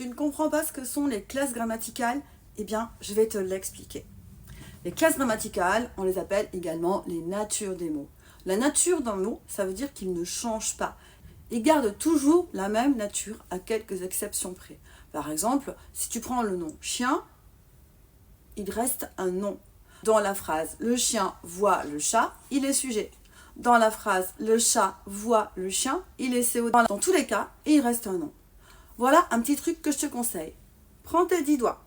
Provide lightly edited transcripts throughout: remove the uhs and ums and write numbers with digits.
Tu ne comprends pas ce que sont les classes grammaticales? Eh bien, je vais te l'expliquer. Les classes grammaticales, on les appelle également les natures des mots. La nature d'un mot, ça veut dire qu'il ne change pas. Il garde toujours la même nature à quelques exceptions près. Par exemple, si tu prends le nom chien, il reste un nom. Dans la phrase « le chien voit le chat », il est sujet. Dans la phrase « le chat voit le chien », il est CO. Dans tous les cas, il reste un nom. Voilà un petit truc que je te conseille. Prends tes 10 doigts.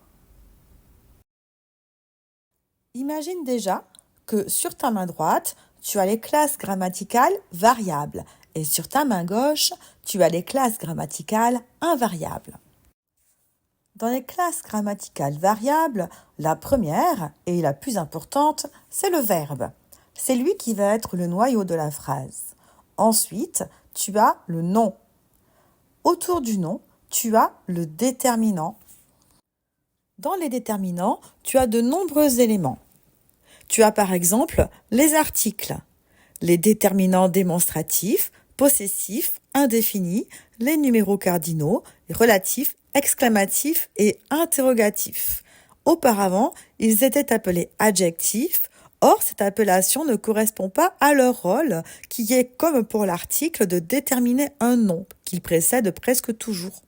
Imagine déjà que sur ta main droite, tu as les classes grammaticales variables et sur ta main gauche, tu as les classes grammaticales invariables. Dans les classes grammaticales variables, la première et la plus importante, c'est le verbe. C'est lui qui va être le noyau de la phrase. Ensuite, tu as le nom. Autour du nom, tu as le déterminant. Dans les déterminants, tu as de nombreux éléments. Tu as par exemple les articles, les déterminants démonstratifs, possessifs, indéfinis, les numéros cardinaux, relatifs, exclamatifs et interrogatifs. Auparavant, ils étaient appelés adjectifs. Or, cette appellation ne correspond pas à leur rôle, qui est, comme pour l'article, de déterminer un nom, qu'il précède presque toujours.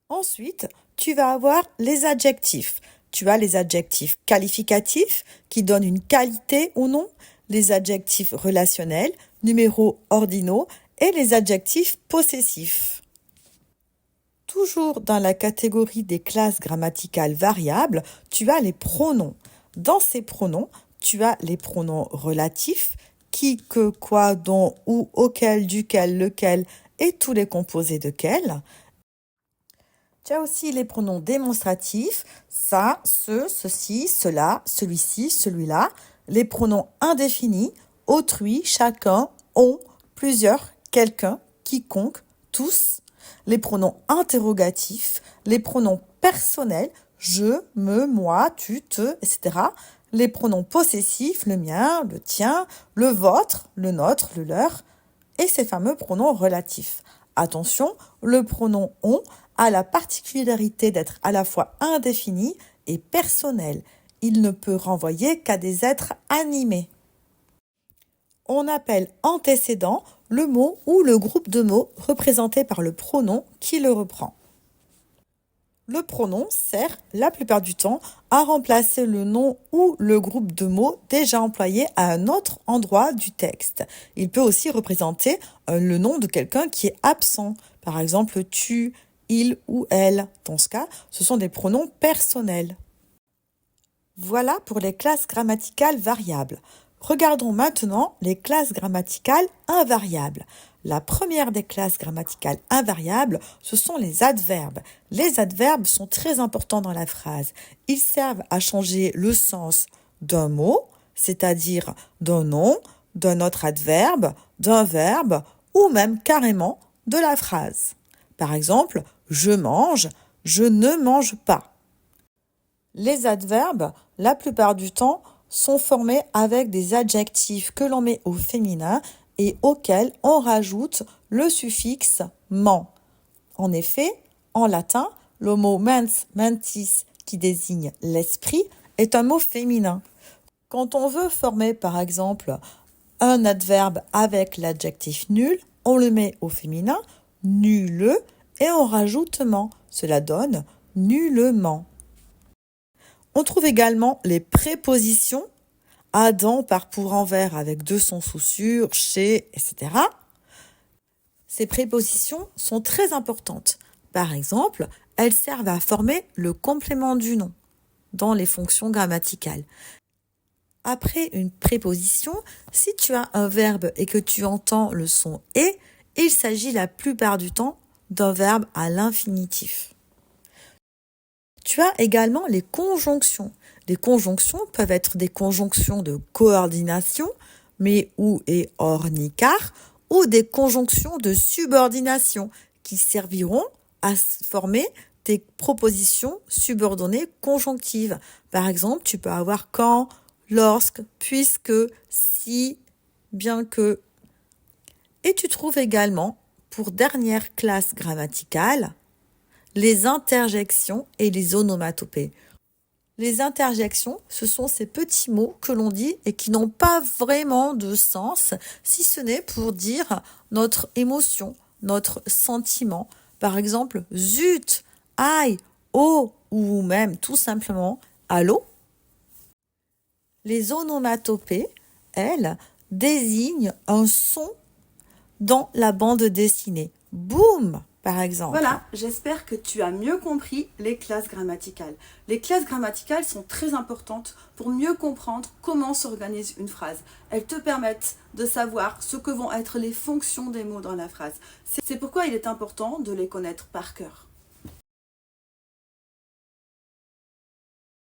Ensuite, tu vas avoir les adjectifs. Tu as les adjectifs qualificatifs, qui donnent une qualité au nom, les adjectifs relationnels, numéros ordinaux, et les adjectifs possessifs. Toujours dans la catégorie des classes grammaticales variables, tu as les pronoms. Dans ces pronoms, tu as les pronoms relatifs, qui, que, quoi, dont, où, auquel, duquel, lequel et tous les composés de quel. Tu as aussi les pronoms démonstratifs, ça, ce, ceci, cela, celui-ci, celui-là. Les pronoms indéfinis, autrui, chacun, on, plusieurs, quelqu'un, quiconque, tous. Les pronoms interrogatifs, les pronoms personnels, je, me, moi, tu, te, etc. Les pronoms possessifs, le mien, le tien, le vôtre, le nôtre, le leur. Et ces fameux pronoms relatifs. Attention, le pronom on a la particularité d'être à la fois indéfini et personnel. Il ne peut renvoyer qu'à des êtres animés. On appelle antécédent le mot ou le groupe de mots représenté par le pronom qui le reprend. Le pronom sert la plupart du temps à remplacer le nom ou le groupe de mots déjà employé à un autre endroit du texte. Il peut aussi représenter le nom de quelqu'un qui est absent. Par exemple, tu, il ou elle. Dans ce cas, ce sont des pronoms personnels. Voilà pour les classes grammaticales variables. Regardons maintenant les classes grammaticales invariables. La première des classes grammaticales invariables, ce sont les adverbes. Les adverbes sont très importants dans la phrase. Ils servent à changer le sens d'un mot, c'est-à-dire d'un nom, d'un autre adverbe, d'un verbe ou même carrément de la phrase. Par exemple, je mange, je ne mange pas. Les adverbes, la plupart du temps, sont formés avec des adjectifs que l'on met au féminin et auxquels on rajoute le suffixe ment. En effet, en latin, le mot mens, mentis, qui désigne l'esprit, est un mot féminin. Quand on veut former, par exemple, un adverbe avec l'adjectif nul, on le met au féminin, nul, et on rajoute ment. Cela donne nullement. On trouve également les prépositions, à, dans, par, pour, envers, avec de, son, sous, sur, chez, etc. Ces prépositions sont très importantes. Par exemple, elles servent à former le complément du nom dans les fonctions grammaticales. Après une préposition, si tu as un verbe et que tu entends le son « et », il s'agit la plupart du temps d'un verbe à l'infinitif. Tu as également les conjonctions. Les conjonctions peuvent être des conjonctions de coordination, mais ou et or ni car, ou des conjonctions de subordination qui serviront à former des propositions subordonnées conjonctives. Par exemple, tu peux avoir quand, lorsque, puisque, si, bien que. Et tu trouves également, pour dernière classe grammaticale, les interjections et les onomatopées. Les interjections, ce sont ces petits mots que l'on dit et qui n'ont pas vraiment de sens, si ce n'est pour dire notre émotion, notre sentiment. Par exemple, zut, aïe, oh, ou même tout simplement allô. Les onomatopées, elles, désignent un son dans la bande dessinée. Boum, par exemple. Voilà, j'espère que tu as mieux compris les classes grammaticales. Les classes grammaticales sont très importantes pour mieux comprendre comment s'organise une phrase. Elles te permettent de savoir ce que vont être les fonctions des mots dans la phrase. C'est pourquoi il est important de les connaître par cœur.